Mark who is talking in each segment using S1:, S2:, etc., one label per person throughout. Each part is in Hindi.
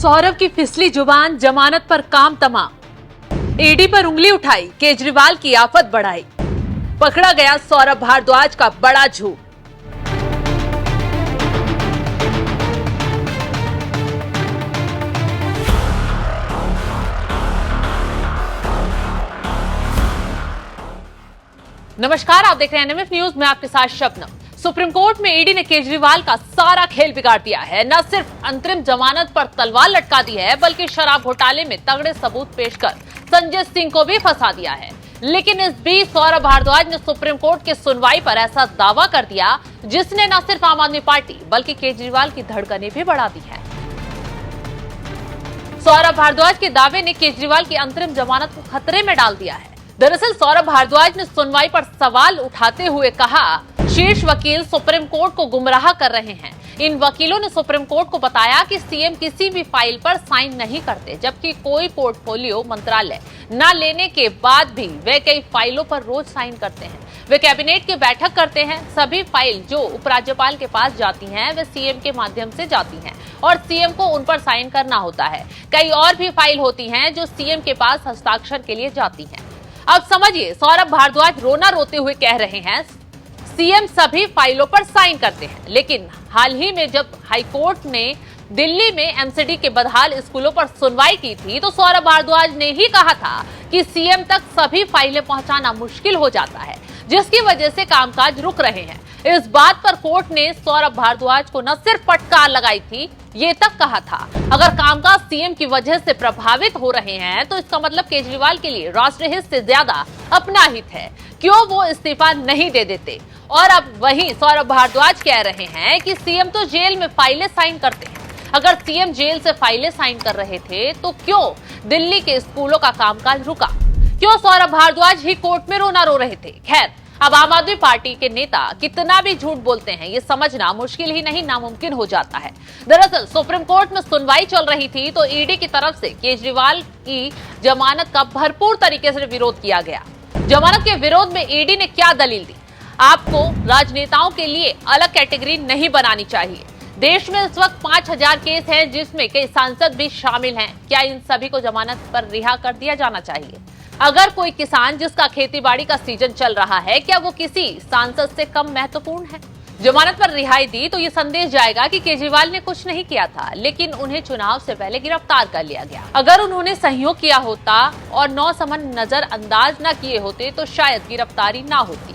S1: सौरभ की फिसली जुबान, जमानत पर काम तमाम। ईडी पर उंगली उठाई, केजरीवाल की आफत बढ़ाई। पकड़ा गया सौरभ भारद्वाज का बड़ा झूठ। नमस्कार, आप देख रहे हैं एनएमएफ न्यूज में आपके साथ शबनम। सुप्रीम कोर्ट में ईडी ने केजरीवाल का सारा खेल बिगाड़ दिया है। न सिर्फ अंतरिम जमानत पर तलवार लटका दी है, बल्कि शराब घोटाले में तगड़े सबूत पेश कर संजय सिंह को भी फंसा दिया है। लेकिन इस बीच सौरभ भारद्वाज ने सुप्रीम कोर्ट की सुनवाई पर ऐसा दावा कर दिया जिसने न सिर्फ आम आदमी पार्टी बल्कि केजरीवाल की धड़कनें भी बढ़ा दी है। सौरभ भारद्वाज के दावे ने केजरीवाल की अंतरिम जमानत को खतरे में डाल दिया है। दरअसल सौरभ भारद्वाज ने सुनवाई पर सवाल उठाते हुए कहा, शीर्ष वकील सुप्रीम कोर्ट को गुमराह कर रहे हैं। इन वकीलों ने सुप्रीम कोर्ट को बताया कि सीएम किसी भी फाइल पर साइन नहीं करते, जबकि कोई पोर्टफोलियो मंत्रालय न लेने के बाद भी वे कई फाइलों पर रोज साइन करते हैं। वे कैबिनेट की बैठक करते हैं। सभी फाइल जो उपराज्यपाल के पास जाती हैं, वे सीएम के माध्यम से जाती हैं और सीएम को उन पर साइन करना होता है। कई और भी फाइल होती हैं जो सीएम के पास हस्ताक्षर के लिए जाती हैं। अब समझिए, सौरभ भारद्वाज रोना रोते हुए कह रहे हैं सीएम सभी फाइलों पर साइन करते हैं। लेकिन हाल ही में जब हाईकोर्ट ने दिल्ली में एमसीडी के बदहाल स्कूलों पर सुनवाई की थी, तो सौरभ भारद्वाज ने ही कहा था कि सीएम तक सभी फाइलें पहुंचाना मुश्किल हो जाता है, जिसकी वजह से कामकाज रुक रहे हैं। इस बात पर कोर्ट ने सौरभ भारद्वाज को न सिर्फ फटकार लगाई थी, ये तक कहा था अगर कामकाज सीएम की वजह से प्रभावित हो रहे हैं तो इसका मतलब केजरीवाल के लिए राष्ट्रीय हित से ज्यादा अपना हित है। क्यों वो इस्तीफा नहीं दे देते? और अब वहीं सौरभ भारद्वाज कह रहे हैं कि सीएम तो जेल में फाइलें साइन करते हैं। अगर सीएम जेल से फाइलें साइन कर रहे थे तो क्यों दिल्ली के स्कूलों का कामकाज रुका? क्यों सौरभ भारद्वाज ही कोर्ट में रोना रो रहे थे? खैर, अब आम आदमी पार्टी के नेता कितना भी झूठ बोलते हैं, ये समझना मुश्किल ही नहीं नामुमकिन हो जाता है। दरअसल सुप्रीम कोर्ट में सुनवाई चल रही थी तो ईडी की तरफ से केजरीवाल की जमानत का भरपूर तरीके से विरोध किया गया। जमानत के विरोध में ईडी ने क्या दलील दी? आपको राजनेताओं के लिए अलग कैटेगरी नहीं बनानी चाहिए। देश में इस वक्त 5000 केस हैं जिसमें कई सांसद भी शामिल हैं। क्या इन सभी को जमानत पर रिहा कर दिया जाना चाहिए? अगर कोई किसान जिसका खेतीबाड़ी का सीजन चल रहा है, क्या वो किसी सांसद से कम महत्वपूर्ण है? जमानत पर रिहाई दी तो ये संदेश जाएगा कि केजरीवाल ने कुछ नहीं किया था, लेकिन उन्हें चुनाव से पहले गिरफ्तार कर लिया गया। अगर उन्होंने सहयोग किया होता और 9 समन नजरअंदाज न किए होते तो शायद गिरफ्तारी ना होती।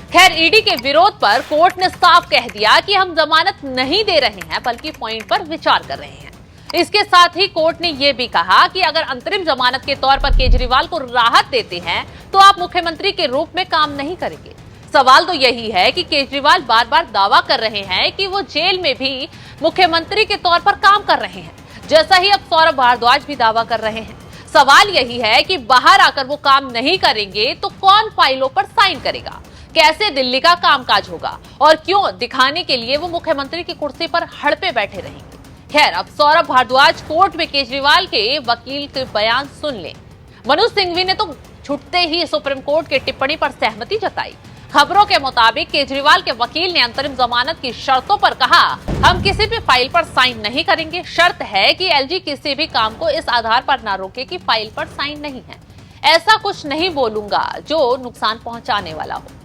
S1: खैर, ईडी के विरोध पर कोर्ट ने साफ कह दिया कि हम जमानत नहीं दे रहे हैं, बल्कि पॉइंट पर विचार कर रहे हैं। इसके साथ ही कोर्ट ने यह भी कहा कि अगर अंतरिम जमानत के तौर पर केजरीवाल को राहत देते हैं तो आप मुख्यमंत्री के रूप में काम नहीं करेंगे। सवाल तो यही है कि केजरीवाल बार बार दावा कर रहे हैं कि वो जेल में भी मुख्यमंत्री के तौर पर काम कर रहे हैं, जैसा ही अब सौरभ भारद्वाज भी दावा कर रहे हैं। सवाल यही है कि बाहर आकर वो काम नहीं करेंगे तो कौन फाइलों पर साइन करेगा? कैसे दिल्ली का कामकाज होगा? और क्यों दिखाने के लिए वो मुख्यमंत्री की कुर्सी पर हड़पे बैठे रहेंगे? खैर, अब सौरभ भारद्वाज कोर्ट में केजरीवाल के वकील के बयान सुन लें। मनोज सिंघवी ने तो छुटते ही सुप्रीम कोर्ट की टिप्पणी पर सहमति जताई। खबरों के मुताबिक केजरीवाल के वकील ने अंतरिम जमानत की शर्तों पर कहा, हम किसी भी फाइल पर साइन नहीं करेंगे। शर्त है कि एलजी किसी भी काम को इस आधार पर न रोके कि फाइल पर साइन नहीं है। ऐसा कुछ नहीं बोलूंगा जो नुकसान पहुंचाने वाला हो।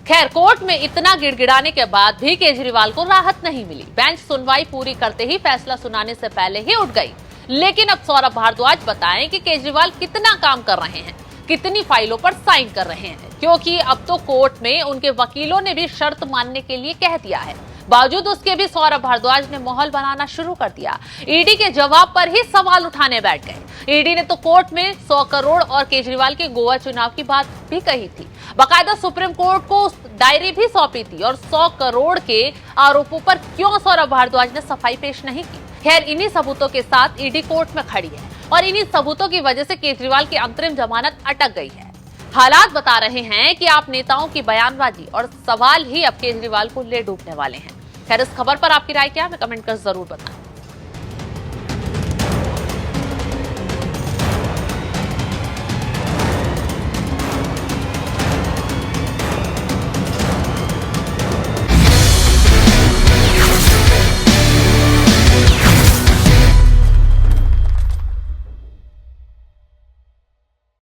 S1: खैर, कोर्ट में इतना गिड़गिड़ाने के बाद भी केजरीवाल को राहत नहीं मिली। बेंच सुनवाई पूरी करते ही फैसला सुनाने से पहले ही उठ गई। लेकिन अब सौरभ भारद्वाज बताएं कि केजरीवाल कितना काम कर रहे हैं, कितनी फाइलों पर साइन कर रहे हैं, क्योंकि अब तो कोर्ट में उनके वकीलों ने भी शर्त मानने के लिए कह दिया है। बावजूद उसके भी सौरभ भारद्वाज ने माहौल बनाना शुरू कर दिया। ईडी के जवाब पर ही सवाल उठाने बैठ गए। ईडी ने तो कोर्ट में 100 करोड़ और केजरीवाल के गोवा चुनाव की बात भी कही थी। बाकायदा सुप्रीम कोर्ट को डायरी भी सौंपी थी और 100 करोड़ के आरोपों पर क्यों सौरभ भारद्वाज ने सफाई पेश नहीं की। खैर, इन्हीं सबूतों के साथ ईडी कोर्ट में खड़ी है और इन्हीं सबूतों की वजह से केजरीवाल की अंतरिम जमानत अटक गई है। हालात बता रहे हैं कि आप नेताओं की बयानबाजी और सवाल ही अब केजरीवाल को ले डूबने वाले हैं। खैर, इस खबर पर आपकी राय क्या है? हमें कमेंट कर जरूर बताएं।